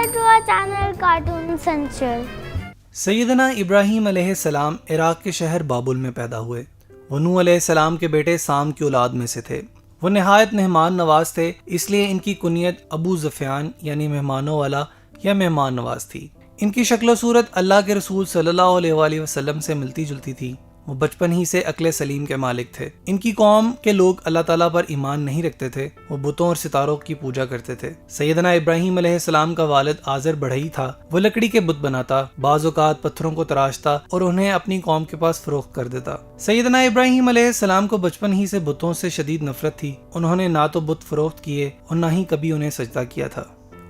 subscribe to our channel Cartoon Central. سیدنا ابراہیم علیہ السلام عراق کے شہر بابل میں پیدا ہوئے۔ وہ نوح علیہ السلام کے بیٹے سام کی اولاد میں سے تھے۔ وہ نہایت مہمان نواز تھے، اس لیے ان کی کنیت ابو ظفیان یعنی مہمانوں والا یا مہمان نواز تھی۔ ان کی شکل و صورت اللہ کے رسول صلی اللہ علیہ وآلہ وسلم سے ملتی جلتی تھی۔ وہ بچپن ہی سے عقل سلیم کے مالک تھے۔ ان کی قوم کے لوگ اللہ تعالیٰ پر ایمان نہیں رکھتے تھے، وہ بتوں اور ستاروں کی پوجا کرتے تھے۔ سیدنا ابراہیم علیہ السلام کا والد آزر بڑھئی تھا۔ وہ لکڑی کے بت بناتا، بعض اوقات پتھروں کو تراشتا اور انہیں اپنی قوم کے پاس فروخت کر دیتا۔ سیدنا ابراہیم علیہ السلام کو بچپن ہی سے بتوں سے شدید نفرت تھی۔ انہوں نے نہ تو بت فروخت کیے اور نہ ہی کبھی انہیں سجدہ کیا تھا۔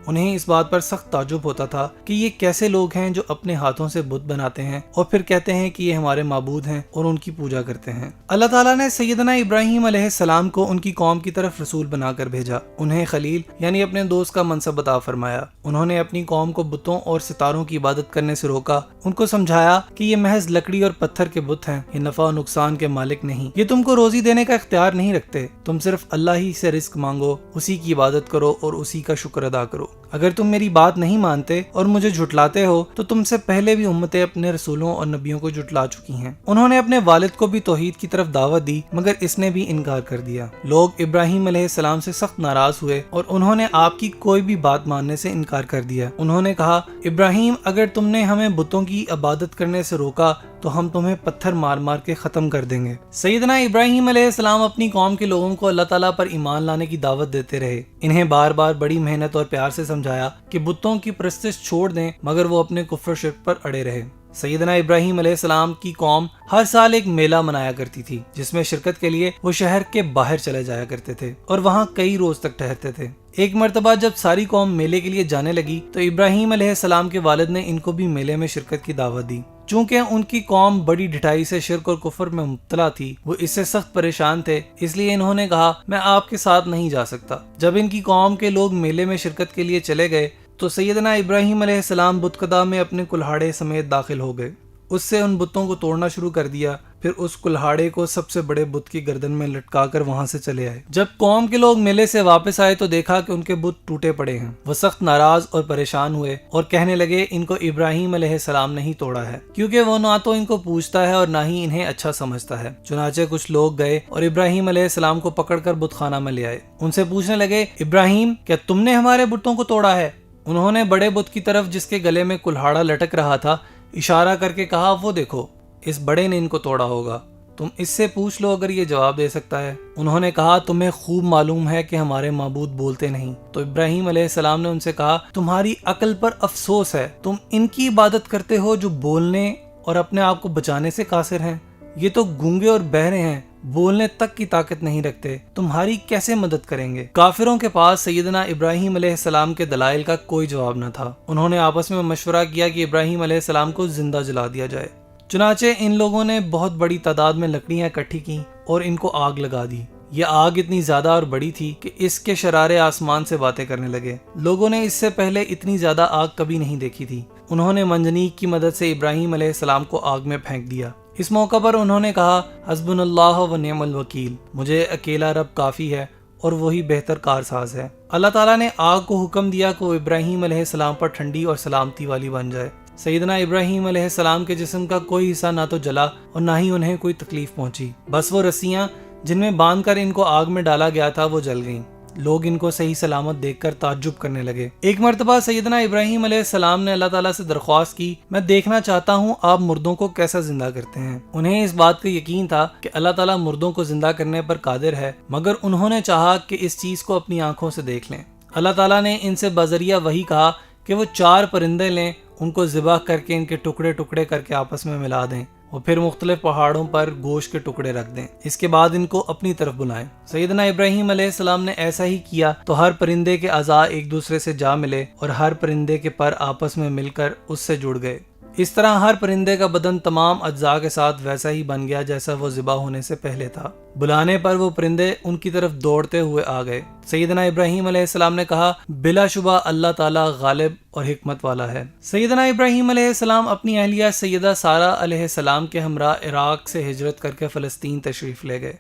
انہیں اس بات پر سخت تعجب ہوتا تھا کہ یہ کیسے لوگ ہیں جو اپنے ہاتھوں سے بت بناتے ہیں اور پھر کہتے ہیں کہ یہ ہمارے معبود ہیں اور ان کی پوجا کرتے ہیں۔ اللہ تعالیٰ نے سیدنا ابراہیم علیہ السلام کو ان کی قوم کی طرف رسول بنا کر بھیجا۔ انہیں خلیل یعنی اپنے دوست کا منصب عطا فرمایا۔ انہوں نے اپنی قوم کو بتوں اور ستاروں کی عبادت کرنے سے روکا۔ ان کو سمجھایا کہ یہ محض لکڑی اور پتھر کے بت ہیں، یہ نفع و نقصان کے مالک نہیں، یہ تم کو روزی دینے کا اختیار نہیں رکھتے، تم صرف اللہ ہی سے رزق مانگو، اسی کی عبادت کرو اور اسی کا شکر ادا کرو۔ اگر تم میری بات نہیں مانتے اور مجھے جھٹلاتے ہو تو تم سے پہلے بھی امتیں اپنے رسولوں اور نبیوں کو جھٹلا چکی ہیں۔ انہوں نے اپنے والد کو بھی توحید کی طرف دعوت دی مگر اس نے بھی انکار کر دیا۔ لوگ ابراہیم علیہ السلام سے سخت ناراض ہوئے اور انہوں نے آپ کی کوئی بھی بات ماننے سے انکار کر دیا۔ انہوں نے کہا، ابراہیم اگر تم نے ہمیں بتوں کی عبادت کرنے سے روکا تو ہم تمہیں پتھر مار مار کے ختم کر دیں گے۔ سیدنا ابراہیم علیہ السلام اپنی قوم کے لوگوں کو اللہ تعالیٰ پر ایمان لانے کی دعوت دیتے رہے۔ انہیں بار بار بڑی محنت اور پیار سے سمجھایا کہ بتوں کی پرستش چھوڑ دیں مگر وہ اپنے کفر و شرک پر اڑے رہے۔ سیدنا ابراہیم علیہ السلام کی قوم ہر سال ایک میلہ منایا کرتی تھی جس میں شرکت کے لیے وہ شہر کے باہر چلے جایا کرتے تھے اور وہاں کئی روز تک ٹھہرتے تھے۔ ایک مرتبہ جب ساری قوم میلے کے لیے جانے لگی تو ابراہیم علیہ السلام کے والد نے ان کو بھی میلے میں شرکت کی دعوت دی۔ چونکہ ان کی قوم بڑی ڈھٹائی سے شرک اور کفر میں مبتلا تھی، وہ اس سے سخت پریشان تھے، اس لیے انہوں نے کہا میں آپ کے ساتھ نہیں جا سکتا۔ جب ان کی قوم کے لوگ میلے میں شرکت کے لیے چلے گئے تو سیدنا ابراہیم علیہ السلام بتکدہ میں اپنے کلہاڑے سمیت داخل ہو گئے۔ اس سے ان بتوں کو توڑنا شروع کر دیا، پھر اس کلہاڑے کو سب سے بڑے بت کی گردن میں لٹکا کر وہاں سے چلے آئے۔ جب قوم کے لوگ میلے سے واپس آئے تو دیکھا کہ ان کے بت ٹوٹے پڑے ہیں۔ وہ سخت ناراض اور پریشان ہوئے اور کہنے لگے ان کو ابراہیم علیہ السلام نے ہی توڑا ہے، کیونکہ وہ نہ تو ان کو پوچھتا ہے اور نہ ہی انہیں اچھا سمجھتا ہے۔ چنانچہ کچھ لوگ گئے اور ابراہیم علیہ السلام کو پکڑ کر بت خانہ میں لے آئے۔ ان سے پوچھنے لگے، ابراہیم کیا تم نے ہمارے بتوں کو توڑا ہے؟ انہوں نے بڑے بت کی طرف جس کے گلے میں کلہاڑا لٹک رہا تھا اشارہ کر کے کہا، وہ دیکھو اس بڑے نے ان کو توڑا ہوگا، تم اس سے پوچھ لو اگر یہ جواب دے سکتا ہے۔ انہوں نے کہا، تمہیں خوب معلوم ہے کہ ہمارے معبود بولتے نہیں۔ تو ابراہیم علیہ السلام نے ان سے کہا، تمہاری عقل پر افسوس ہے، تم ان کی عبادت کرتے ہو جو بولنے اور اپنے آپ کو بچانے سے قاصر ہیں۔ یہ تو گونگے اور بہرے ہیں، بولنے تک کی طاقت نہیں رکھتے، تمہاری کیسے مدد کریں گے؟ کافروں کے پاس سیدنا ابراہیم علیہ السلام کے دلائل کا کوئی جواب نہ تھا۔ انہوں نے آپس میں مشورہ کیا کہ ابراہیم علیہ السلام کو زندہ جلا دیا جائے۔ چنانچہ ان لوگوں نے بہت بڑی تعداد میں لکڑیاں اکٹھی کی اور ان کو آگ لگا دی۔ یہ آگ اتنی زیادہ اور بڑی تھی کہ اس کے شرارے آسمان سے باتیں کرنے لگے۔ لوگوں نے اس سے پہلے اتنی زیادہ آگ کبھی نہیں دیکھی تھی۔ انہوں نے منجنیق کی مدد سے ابراہیم علیہ السلام کو آگ میں پھینک دیا۔ اس موقع پر انہوں نے کہا، حسبنا اللہ و نعم الوکیل، مجھے اکیلا رب کافی ہے اور وہی بہتر کارساز ہے۔ اللہ تعالیٰ نے آگ کو حکم دیا کہ وہ ابراہیم علیہ السلام پر ٹھنڈی اور سلامتی والی بن جائے۔ سیدنا ابراہیم علیہ السلام کے جسم کا کوئی حصہ نہ تو جلا اور نہ ہی انہیں کوئی تکلیف پہنچی، بس وہ رسیاں جن میں باندھ کر ان کو آگ میں ڈالا گیا تھا وہ جل گئیں۔ لوگ ان کو صحیح سلامت دیکھ کر تعجب کرنے لگے۔ ایک مرتبہ سیدنا ابراہیم علیہ السلام نے اللہ تعالیٰ سے درخواست کی، میں دیکھنا چاہتا ہوں آپ مردوں کو کیسا زندہ کرتے ہیں۔ انہیں اس بات کا یقین تھا کہ اللہ تعالیٰ مردوں کو زندہ کرنے پر قادر ہے، مگر انہوں نے چاہا کہ اس چیز کو اپنی آنکھوں سے دیکھ لیں۔ اللہ تعالیٰ نے ان سے بذریعہ وحی کہا کہ وہ 4 پرندے لیں، ان کو ذبح کر کے ان کے ٹکڑے ٹکڑے کر کے آپس میں ملا دیں اور پھر مختلف پہاڑوں پر گوشت کے ٹکڑے رکھ دیں، اس کے بعد ان کو اپنی طرف بلائیں۔ سیدنا ابراہیم علیہ السلام نے ایسا ہی کیا تو ہر پرندے کے اعضاء ایک دوسرے سے جا ملے اور ہر پرندے کے پر آپس میں مل کر اس سے جڑ گئے۔ اس طرح ہر پرندے کا بدن تمام اجزاء کے ساتھ ویسا ہی بن گیا جیسا وہ ذبح ہونے سے پہلے تھا۔ بلانے پر وہ پرندے ان کی طرف دوڑتے ہوئے آ گئے۔ سیدنا ابراہیم علیہ السلام نے کہا، بلا شبہ اللہ تعالیٰ غالب اور حکمت والا ہے۔ سیدنا ابراہیم علیہ السلام اپنی اہلیہ سیدہ سارہ علیہ السلام کے ہمراہ عراق سے ہجرت کر کے فلسطین تشریف لے گئے۔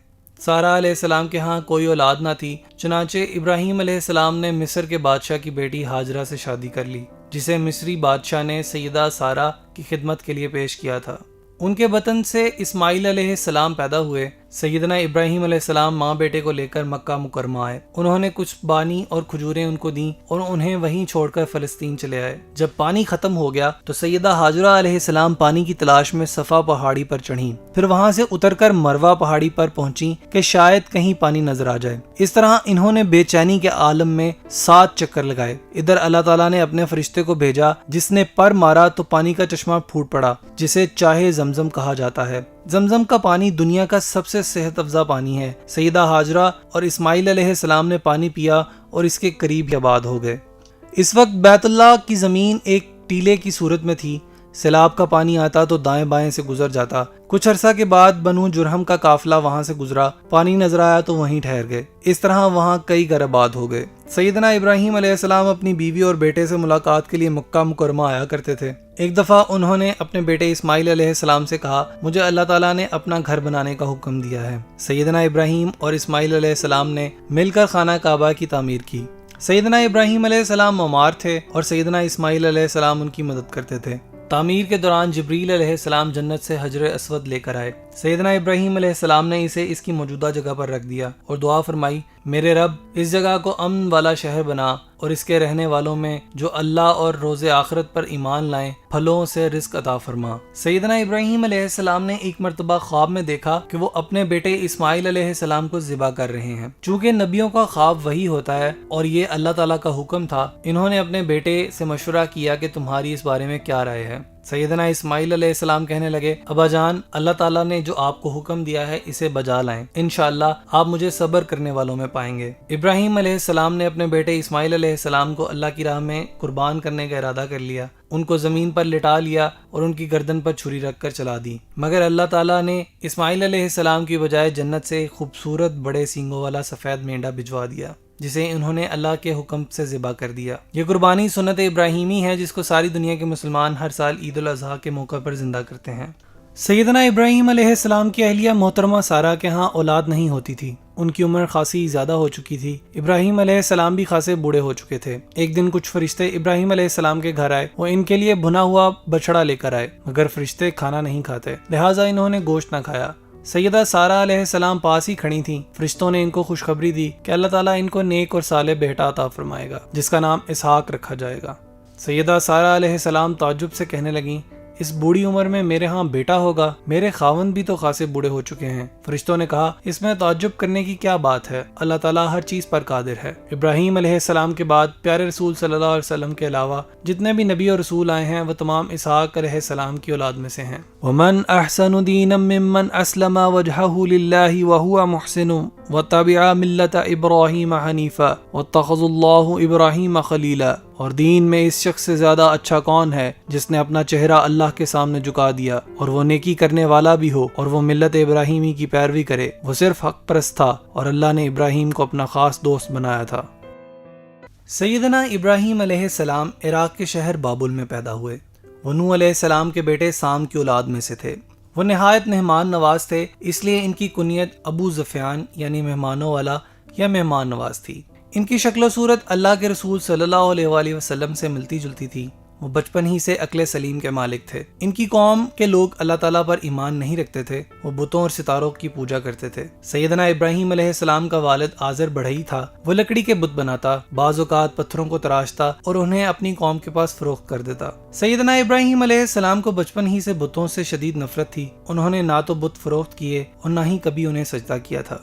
سارہ علیہ السلام کے ہاں کوئی اولاد نہ تھی، چنانچہ ابراہیم علیہ السلام نے مصر کے بادشاہ کی بیٹی ہاجرہ سے شادی کر لی، جسے مصری بادشاہ نے سیدہ سارہ کی خدمت کے لیے پیش کیا تھا۔ ان کے بطن سے اسماعیل علیہ السلام پیدا ہوئے۔ سیدنا ابراہیم علیہ السلام ماں بیٹے کو لے کر مکہ مکرمہ آئے۔ انہوں نے کچھ پانی اور کھجوریں ان کو دیں اور انہیں وہیں چھوڑ کر فلسطین چلے آئے۔ جب پانی ختم ہو گیا تو سیدہ ہاجرہ علیہ السلام پانی کی تلاش میں صفا پہاڑی پر چڑھیں، پھر وہاں سے اتر کر مروہ پہاڑی پر پہنچیں کہ شاید کہیں پانی نظر آ جائے۔ اس طرح انہوں نے بے چینی کے عالم میں 7 چکر لگائے۔ ادھر اللہ تعالیٰ نے اپنے فرشتے کو بھیجا جس نے پر مارا تو پانی کا چشمہ پھوٹ پڑا، جسے چاہے زمزم کہا جاتا ہے۔ زمزم کا پانی دنیا کا سب سے صحت افزا پانی ہے۔ سیدہ ہاجرہ اور اسماعیل علیہ السلام نے پانی پیا اور اس کے قریب ہی آباد ہو گئے۔ اس وقت بیت اللہ کی زمین ایک ٹیلے کی صورت میں تھی۔ سیلاب کا پانی آتا تو دائیں بائیں سے گزر جاتا۔ کچھ عرصہ کے بعد بنو جرہم کا قافلہ وہاں سے گزرا، پانی نظر آیا تو وہیں ٹھہر گئے۔ اس طرح وہاں کئی گھر آباد ہو گئے۔ سیدنا ابراہیم علیہ السلام اپنی بیوی اور بیٹے سے ملاقات کے لیے مکہ مکرمہ آیا کرتے تھے۔ ایک دفعہ انہوں نے اپنے بیٹے اسماعیل علیہ السلام سے کہا، مجھے اللہ تعالیٰ نے اپنا گھر بنانے کا حکم دیا ہے۔ سیدنا ابراہیم اور اسماعیل علیہ السلام نے مل کر خانہ کعبہ کی تعمیر کی۔ سیدنا ابراہیم علیہ السلام معمار تھے اور سیدنا اسماعیل علیہ السلام ان کی مدد کرتے تھے۔ تعمیر کے دوران جبریل علیہ السلام جنت سے حجر اسود لے کر آئے۔ سیدنا ابراہیم علیہ السلام نے اسے اس کی موجودہ جگہ پر رکھ دیا اور دعا فرمائی، میرے رب اس جگہ کو امن والا شہر بنا اور اس کے رہنے والوں میں جو اللہ اور روز آخرت پر ایمان لائیں پھلوں سے رزق عطا فرما۔ سیدنا ابراہیم علیہ السلام نے ایک مرتبہ خواب میں دیکھا کہ وہ اپنے بیٹے اسماعیل علیہ السلام کو ذبح کر رہے ہیں۔ چونکہ نبیوں کا خواب وہی ہوتا ہے اور یہ اللہ تعالیٰ کا حکم تھا، انہوں نے اپنے بیٹے سے مشورہ کیا کہ تمہاری اس بارے میں کیا رائے ہے۔ سیدنا اسماعیل علیہ السلام کہنے لگے، ابا جان، اللہ تعالیٰ نے جو آپ کو حکم دیا ہے اسے بجا لائیں، انشاءاللہ آپ مجھے صبر کرنے والوں میں پائیں گے۔ ابراہیم علیہ السلام نے اپنے بیٹے اسماعیل علیہ السلام کو اللہ کی راہ میں قربان کرنے کا ارادہ کر لیا، ان کو زمین پر لٹا لیا اور ان کی گردن پر چھری رکھ کر چلا دی، مگر اللہ تعالیٰ نے اسماعیل علیہ السلام کی بجائے جنت سے ایک خوبصورت بڑے سینگوں والا سفید مینڈا بھجوا دیا، جسے انہوں نے اللہ کے حکم سے ذبح کر دیا۔ یہ قربانی سنت ابراہیمی ہے جس کو ساری دنیا کے مسلمان ہر سال عید الاضحیٰ کے موقع پر زندہ کرتے ہیں۔ سیدنا ابراہیم علیہ السلام کی اہلیہ محترمہ سارہ کے ہاں اولاد نہیں ہوتی تھی، ان کی عمر خاصی زیادہ ہو چکی تھی۔ ابراہیم علیہ السلام بھی خاصے بوڑھے ہو چکے تھے۔ ایک دن کچھ فرشتے ابراہیم علیہ السلام کے گھر آئے، وہ ان کے لیے بھنا ہوا بچڑا لے کر آئے، مگر فرشتے کھانا نہیں کھاتے، لہٰذا انہوں نے گوشت نہ کھایا۔ سیدہ سارہ علیہ السلام پاس ہی کھڑی تھیں۔ فرشتوں نے ان کو خوشخبری دی کہ اللہ تعالیٰ ان کو نیک اور صالح بیٹا عطا فرمائے گا جس کا نام اسحاق رکھا جائے گا۔ سیدہ سارہ علیہ السلام تعجب سے کہنے لگیں، اس بوڑھی عمر میں میرے ہاں بیٹا ہوگا؟ میرے خاوند بھی تو خاصے بوڑھے ہو چکے ہیں۔ فرشتوں نے کہا، اس میں تعجب کرنے کی کیا بات ہے، اللہ تعالیٰ ہر چیز پر قادر ہے۔ ابراہیم علیہ السلام کے بعد پیارے رسول صلی اللہ علیہ وسلم کے علاوہ جتنے بھی نبی اور رسول آئے ہیں وہ تمام اسحاق علیہ السلام کی اولاد میں سے ہیں۔ وَمَنْ أَحْسَنُ دِينًا مِّمَّنْ أَسْلَمَ وَجْهَهُ لِلَّهِ وَهُوَ مُحْسِنٌ وَاتَّبَعَ مِلَّةَ إِبْرَاهِيمَ حَنِيفًا وَاتَّخَذَ اللَّهُ إِبْرَاهِيمَ خَلِيلًا۔ اور دین میں اس شخص سے زیادہ اچھا کون ہے جس نے اپنا چہرہ اللہ کے سامنے جھکا دیا اور وہ نیکی کرنے والا بھی ہو اور وہ ملت ابراہیمی کی پیروی کرے۔ وہ صرف حق پرست تھا اور اللہ نے ابراہیم کو اپنا خاص دوست بنایا تھا۔ سیدنا ابراہیم علیہ السلام عراق کے شہر بابل میں پیدا ہوئے۔ وہ نوح علیہ السلام کے بیٹے سام کی اولاد میں سے تھے۔ وہ نہایت مہمان نواز تھے، اس لیے ان کی کنیت ابو ظفیان یعنی مہمانوں والا یا مہمان نواز تھی۔ ان کی شکل و صورت اللہ کے رسول صلی اللہ علیہ وآلہ وسلم سے ملتی جلتی تھی۔ وہ بچپن ہی سے عقل سلیم کے مالک تھے۔ ان کی قوم کے لوگ اللہ تعالیٰ پر ایمان نہیں رکھتے تھے، وہ بتوں اور ستاروں کی پوجا کرتے تھے۔ سیدنا ابراہیم علیہ السلام کا والد آزر بڑھئی تھا، وہ لکڑی کے بت بناتا، بعض اوقات پتھروں کو تراشتا اور انہیں اپنی قوم کے پاس فروخت کر دیتا۔ سیدنا ابراہیم علیہ السلام کو بچپن ہی سے بتوں سے شدید نفرت تھی۔ انہوں نے نہ تو بت فروخت کیے اور نہ ہی کبھی انہیں سجدہ کیا تھا۔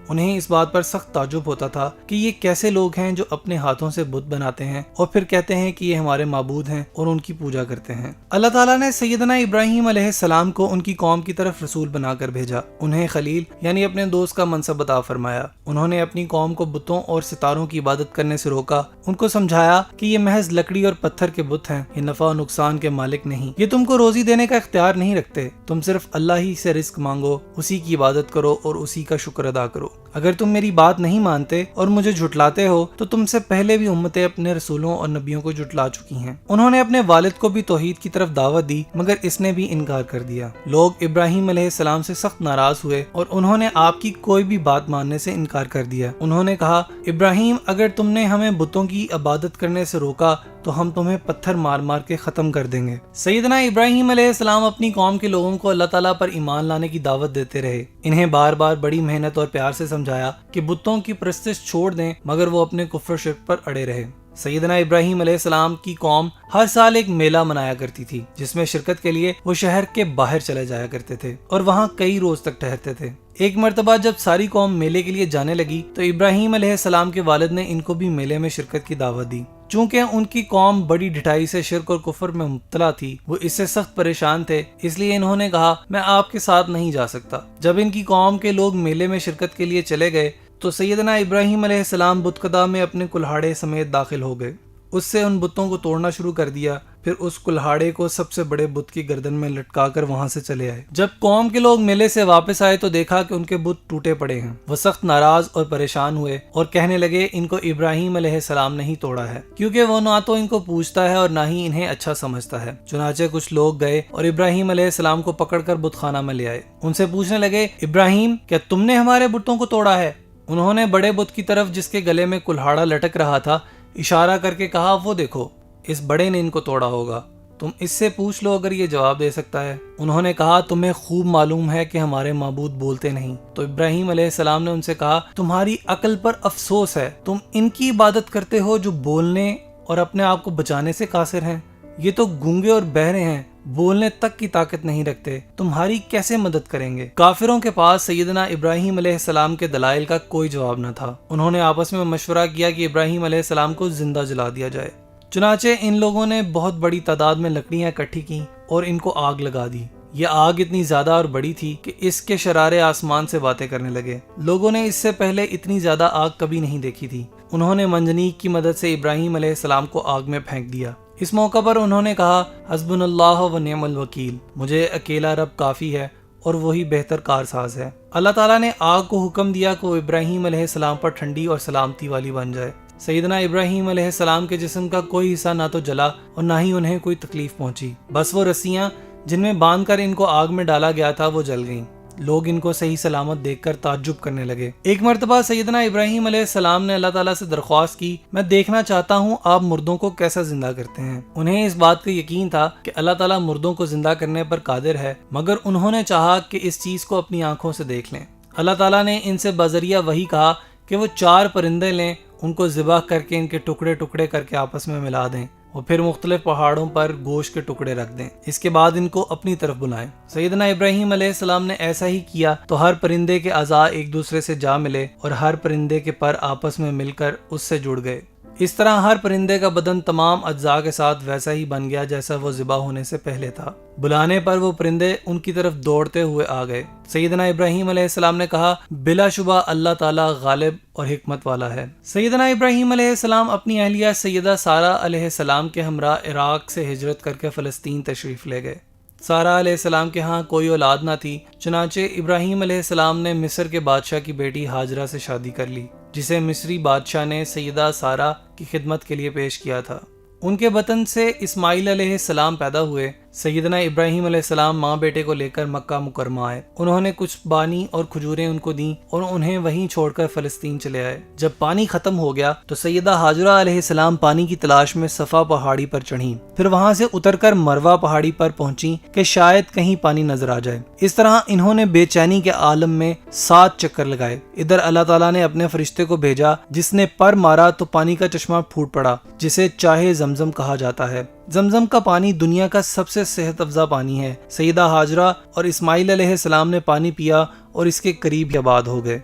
انہیں اس بات پر سخت تعجب ہوتا تھا کہ یہ کیسے لوگ ہیں جو اپنے ہاتھوں سے بت بناتے ہیں اور پھر کہتے ہیں کہ یہ ہمارے معبود ہیں اور ان کی پوجا کرتے ہیں۔ اللہ تعالیٰ نے سیدنا ابراہیم علیہ السلام کو ان کی قوم کی طرف رسول بنا کر بھیجا، انہیں خلیل یعنی اپنے دوست کا منصب عطا فرمایا۔ انہوں نے اپنی قوم کو بتوں اور ستاروں کی عبادت کرنے سے روکا، ان کو سمجھایا کہ یہ محض لکڑی اور پتھر کے بت ہیں، یہ نفع و نقصان کے مالک نہیں، یہ تم کو روزی دینے کا اختیار نہیں رکھتے، تم صرف اللہ ہی سے رزق مانگو، اسی کی عبادت کرو اور اسی کا شکر ادا کرو۔ اگر تم میری بات نہیں مانتے اور مجھے جھٹلاتے ہو تو تم سے پہلے بھی امتیں اپنے رسولوں اور نبیوں کو جھٹلا چکی ہیں۔ انہوں نے اپنے والد کو بھی توحید کی طرف دعوت دی مگر اس نے بھی انکار کر دیا۔ لوگ ابراہیم علیہ السلام سے سخت ناراض ہوئے اور انہوں نے آپ کی کوئی بھی بات ماننے سے انکار کر دیا۔ انہوں نے کہا، ابراہیم اگر تم نے ہمیں بتوں کی عبادت کرنے سے روکا تو ہم تمہیں پتھر مار مار کے ختم کر دیں گے۔ سیدنا ابراہیم علیہ السلام اپنی قوم کے لوگوں کو اللہ تعالیٰ پر ایمان لانے کی دعوت دیتے رہے۔ انہیں بار بار بڑی محنت اور پیار سے سمجھایا کہ بتوں کی پرستش چھوڑ دیں مگر وہ اپنے کفر و شرک پر اڑے رہے۔ سیدنا ابراہیم علیہ السلام کی قوم ہر سال ایک میلہ منایا کرتی تھی جس میں شرکت کے لیے وہ شہر کے باہر چلے جایا کرتے تھے اور وہاں کئی روز تک ٹھہرتے تھے۔ ایک مرتبہ جب ساری قوم میلے کے لیے جانے لگی تو ابراہیم علیہ السلام کے والد نے ان کو بھی میلے میں شرکت کی دعوت دی۔ چونکہ ان کی قوم بڑی ڈٹائی سے شرک اور کفر میں مبتلا تھی، وہ اس سے سخت پریشان تھے، اس لیے انہوں نے کہا میں آپ کے ساتھ نہیں جا سکتا۔ جب ان کی قوم کے لوگ میلے میں شرکت کے لیے چلے گئے تو سیدنا ابراہیم علیہ السلام بت کدہ میں اپنے کلہاڑے سمیت داخل ہو گئے۔ اس سے ان بتوں کو توڑنا شروع کر دیا، پھر اس کلہاڑے کو سب سے بڑے بت کی گردن میں لٹکا کر وہاں سے چلے آئے۔ جب قوم کے لوگ میلے سے واپس آئے تو دیکھا کہ ان کے بت ٹوٹے پڑے ہیں۔ وہ سخت ناراض اور پریشان ہوئے اور کہنے لگے ان کو ابراہیم علیہ السلام نہیں توڑا ہے، کیونکہ وہ نہ تو ان کو پوچھتا ہے اور نہ ہی انہیں اچھا سمجھتا ہے۔ چنانچہ کچھ لوگ گئے اور ابراہیم علیہ السلام کو پکڑ کر بت خانہ میں لے آئے۔ ان سے پوچھنے لگے، ابراہیم کیا تم نے ہمارے بتوں کو توڑا ہے؟ انہوں نے بڑے بت کی طرف جس کے گلے میں کلہاڑا لٹک رہا تھا اشارہ کر کے کہا، وہ دیکھو اس بڑے نے ان کو توڑا ہوگا، تم اس سے پوچھ لو اگر یہ جواب دے سکتا ہے۔ انہوں نے کہا، تمہیں خوب معلوم ہے کہ ہمارے معبود بولتے نہیں۔ تو ابراہیم علیہ السلام نے ان سے کہا، تمہاری عقل پر افسوس ہے، تم ان کی عبادت کرتے ہو جو بولنے اور اپنے آپ کو بچانے سے قاصر ہیں۔ یہ تو گونگے اور بہرے ہیں، بولنے تک کی طاقت نہیں رکھتے، تمہاری کیسے مدد کریں گے؟ کافروں کے پاس سیدنا ابراہیم علیہ السلام کے دلائل کا کوئی جواب نہ تھا۔ انہوں نے آپس میں مشورہ کیا کہ ابراہیم علیہ السلام کو زندہ جلا دیا جائے۔ چنانچہ ان لوگوں نے بہت بڑی تعداد میں لکڑیاں اکٹھی کی اور ان کو آگ لگا دی۔ یہ آگ اتنی زیادہ اور بڑی تھی کہ اس کے شرارے آسمان سے باتیں کرنے لگے۔ لوگوں نے اس سے پہلے اتنی زیادہ آگ کبھی نہیں دیکھی تھی۔ انہوں نے منجنیق کی مدد سے ابراہیم علیہ السلام کو آگ میں پھینک دیا۔ اس موقع پر انہوں نے کہا، حسبنا اللہ و نعم الوکیل، مجھے اکیلا رب کافی ہے اور وہی بہتر کارساز ہے۔ اللہ تعالیٰ نے آگ کو حکم دیا کہ وہ ابراہیم علیہ السلام پر ٹھنڈی اور سلامتی والی بن جائے۔ سیدنا ابراہیم علیہ السلام کے جسم کا کوئی حصہ نہ تو جلا اور نہ ہی انہیں کوئی تکلیف پہنچی، بس وہ رسیاں جن میں باندھ کر ان کو آگ میں ڈالا گیا تھا وہ جل گئیں۔ لوگ ان کو صحیح سلامت دیکھ کر تعجب کرنے لگے۔ ایک مرتبہ سیدنا ابراہیم علیہ السلام نے اللہ تعالیٰ سے درخواست کی، میں دیکھنا چاہتا ہوں آپ مردوں کو کیسا زندہ کرتے ہیں۔ انہیں اس بات کا یقین تھا کہ اللہ تعالیٰ مردوں کو زندہ کرنے پر قادر ہے، مگر انہوں نے چاہا کہ اس چیز کو اپنی آنکھوں سے دیکھ لیں۔ اللہ تعالیٰ نے ان سے بذریعہ وحی کہا کہ وہ 4 پرندے لیں، ان کو ذبح کر کے ان کے ٹکڑے ٹکڑے کر کے آپس میں ملا دیں اور پھر مختلف پہاڑوں پر گوشت کے ٹکڑے رکھ دیں، اس کے بعد ان کو اپنی طرف بلائیں۔ سیدنا ابراہیم علیہ السلام نے ایسا ہی کیا تو ہر پرندے کے اعضاء ایک دوسرے سے جا ملے اور ہر پرندے کے پر آپس میں مل کر اس سے جڑ گئے۔ اس طرح ہر پرندے کا بدن تمام اجزاء کے ساتھ ویسا ہی بن گیا جیسا وہ ذبح ہونے سے پہلے تھا۔ بلانے پر وہ پرندے ان کی طرف دوڑتے ہوئے آ گئے۔ سیدنا ابراہیم علیہ السلام نے کہا، بلا شبہ اللہ تعالیٰ غالب اور حکمت والا ہے۔ سیدنا ابراہیم علیہ السلام اپنی اہلیہ سیدہ سارہ علیہ السلام کے ہمراہ عراق سے ہجرت کر کے فلسطین تشریف لے گئے۔ سارہ علیہ السلام کے ہاں کوئی اولاد نہ تھی، چنانچہ ابراہیم علیہ السلام نے مصر کے بادشاہ کی بیٹی ہاجرہ سے شادی کر لی، جسے مصری بادشاہ نے سیدہ سارہ کی خدمت کے لیے پیش کیا تھا۔ ان کے بطن سے اسماعیل علیہ السلام پیدا ہوئے۔ سیدنا ابراہیم علیہ السلام ماں بیٹے کو لے کر مکہ مکرمہ آئے۔ انہوں نے کچھ پانی اور کھجوریں ان کو دیں اور انہیں وہیں چھوڑ کر فلسطین چلے آئے۔ جب پانی ختم ہو گیا تو سیدہ ہاجرہ علیہ السلام پانی کی تلاش میں صفا پہاڑی پر چڑھیں، پھر وہاں سے اتر کر مروہ پہاڑی پر پہنچیں کہ شاید کہیں پانی نظر آ جائے۔ اس طرح انہوں نے بے چینی کے عالم میں 7 چکر لگائے۔ ادھر اللہ تعالیٰ نے اپنے فرشتے کو بھیجا جس نے پر مارا تو پانی کا چشمہ پھوٹ پڑا، جسے چاہے زمزم کہا جاتا ہے۔ زمزم کا پانی دنیا کا سب سے صحت افزا پانی ہے۔ سیدہ ہاجرہ اور اسماعیل علیہ السلام نے پانی پیا اور اس کے قریب آباد ہو گئے۔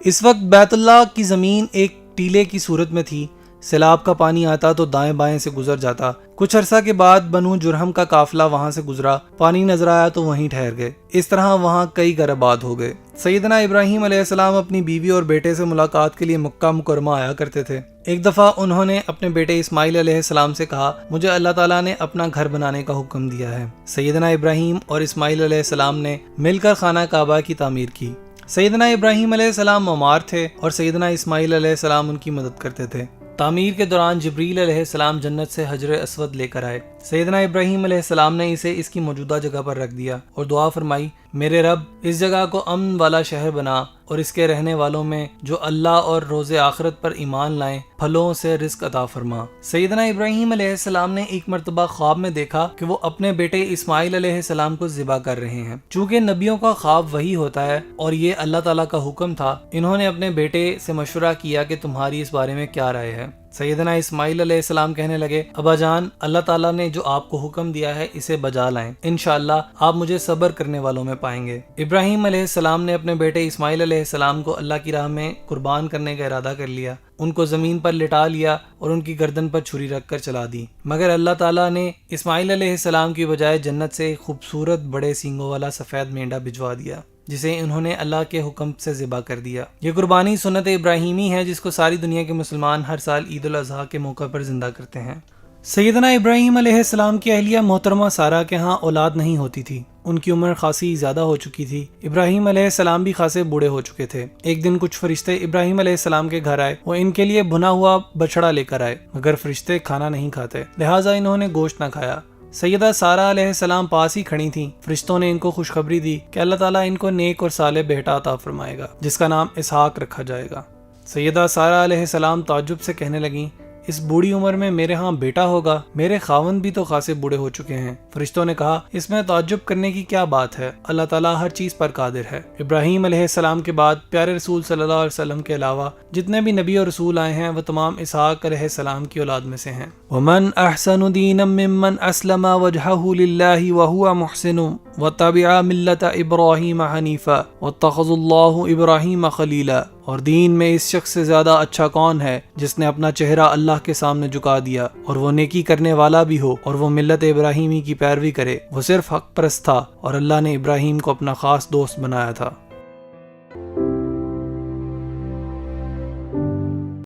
اس وقت بیت اللہ کی زمین ایک ٹیلے کی صورت میں تھی۔ سیلاب کا پانی آتا تو دائیں بائیں سے گزر جاتا۔ کچھ عرصہ کے بعد بنو جرہم کا قافلہ وہاں سے گزرا، پانی نظر آیا تو وہیں ٹھہر گئے۔ اس طرح وہاں کئی گھر آباد ہو گئے۔ سیدنا ابراہیم علیہ السلام اپنی بیوی اور بیٹے سے ملاقات کے لیے مکہ مکرمہ آیا کرتے تھے۔ ایک دفعہ انہوں نے اپنے بیٹے اسماعیل علیہ السلام سے کہا، مجھے اللہ تعالیٰ نے اپنا گھر بنانے کا حکم دیا ہے۔ سیدنا ابراہیم اور اسماعیل علیہ السلام نے مل کر خانہ کعبہ کی تعمیر کی۔ سیدنا ابراہیم علیہ السلام بیمار تھے اور سیدنا اسماعیل علیہ السلام ان کی مدد کرتے تھے۔ تعمیر کے دوران جبریل علیہ السلام جنت سے حجر اسود لے کر آئے۔ سیدنا ابراہیم علیہ السلام نے اسے اس کی موجودہ جگہ پر رکھ دیا اور دعا فرمائی، میرے رب اس جگہ کو امن والا شہر بنا اور اس کے رہنے والوں میں جو اللہ اور روز آخرت پر ایمان لائیں پھلوں سے رزق عطا فرما۔ سیدنا ابراہیم علیہ السلام نے ایک مرتبہ خواب میں دیکھا کہ وہ اپنے بیٹے اسماعیل علیہ السلام کو ذبح کر رہے ہیں۔ چونکہ نبیوں کا خواب وہی ہوتا ہے اور یہ اللہ تعالیٰ کا حکم تھا، انہوں نے اپنے بیٹے سے مشورہ کیا کہ تمہاری اس بارے میں کیا رائے ہے۔ سیدنا اسماعیل علیہ السلام کہنے لگے، ابا جان، اللہ تعالیٰ نے جو آپ کو حکم دیا ہے اسے بجا لائیں، انشاءاللہ آپ مجھے صبر کرنے والوں میں پائیں گے۔ ابراہیم علیہ السلام نے اپنے بیٹے اسماعیل علیہ السلام کو اللہ کی راہ میں قربان کرنے کا ارادہ کر لیا، ان کو زمین پر لٹا لیا اور ان کی گردن پر چھری رکھ کر چلا دی، مگر اللہ تعالیٰ نے اسماعیل علیہ السلام کی بجائے جنت سے ایک خوبصورت بڑے سینگوں والا سفید مینڈا بھجوا دیا، جسے انہوں نے اللہ کے حکم سے ذبح کر دیا۔ یہ قربانی سنت ابراہیمی ہے جس کو ساری دنیا کے مسلمان ہر سال عید الاضحیٰ کے موقع پر زندہ کرتے ہیں۔ سیدنا ابراہیم علیہ السلام کی اہلیہ محترمہ سارہ کے ہاں اولاد نہیں ہوتی تھی، ان کی عمر خاصی زیادہ ہو چکی تھی۔ ابراہیم علیہ السلام بھی خاصے بوڑھے ہو چکے تھے۔ ایک دن کچھ فرشتے ابراہیم علیہ السلام کے گھر آئے، وہ ان کے لیے بھنا ہوا بچڑا لے کر آئے، مگر فرشتے کھانا نہیں کھاتے، لہٰذا انہوں نے گوشت نہ کھایا۔ سیدہ سارہ علیہ السلام پاس ہی کھڑی تھیں۔ فرشتوں نے ان کو خوشخبری دی کہ اللہ تعالیٰ ان کو نیک اور صالح بیٹا عطا فرمائے گا جس کا نام اسحاق رکھا جائے گا۔ سیدہ سارہ علیہ السلام تعجب سے کہنے لگیں، اس بوڑھی عمر میں میرے ہاں بیٹا ہوگا؟ میرے خاوند بھی تو خاصے بوڑھے ہو چکے ہیں۔ فرشتوں نے کہا، اس میں تعجب کرنے کی کیا بات ہے، اللہ تعالیٰ ہر چیز پر قادر ہے۔ ابراہیم علیہ السلام کے بعد پیارے رسول صلی اللہ علیہ وسلم کے علاوہ جتنے بھی نبی اور رسول آئے ہیں وہ تمام اسحاق علیہ السلام کی اولاد میں سے ہیں۔ وَمَنْ أَحْسَنُ دِينًا مِّمَّنْ أَسْلَمَ وَجْهَهُ لِلَّهِ وَهُوَ مُحْسِنٌ وَاتَّبَعَ مِلَّةَ إِبْرَاهِيمَ حَنِيفًا وَاتَّخَذَ اللَّهُ إِبْرَاهِيمَ خَلِيلًا۔ اور دین میں اس شخص سے زیادہ اچھا کون ہے جس نے اپنا چہرہ اللہ کے سامنے جھکا دیا اور وہ نیکی کرنے والا بھی ہو اور وہ ملت ابراہیمی کی پیروی کرے۔ وہ صرف حق پرست تھا اور اللہ نے ابراہیم کو اپنا خاص دوست بنایا تھا۔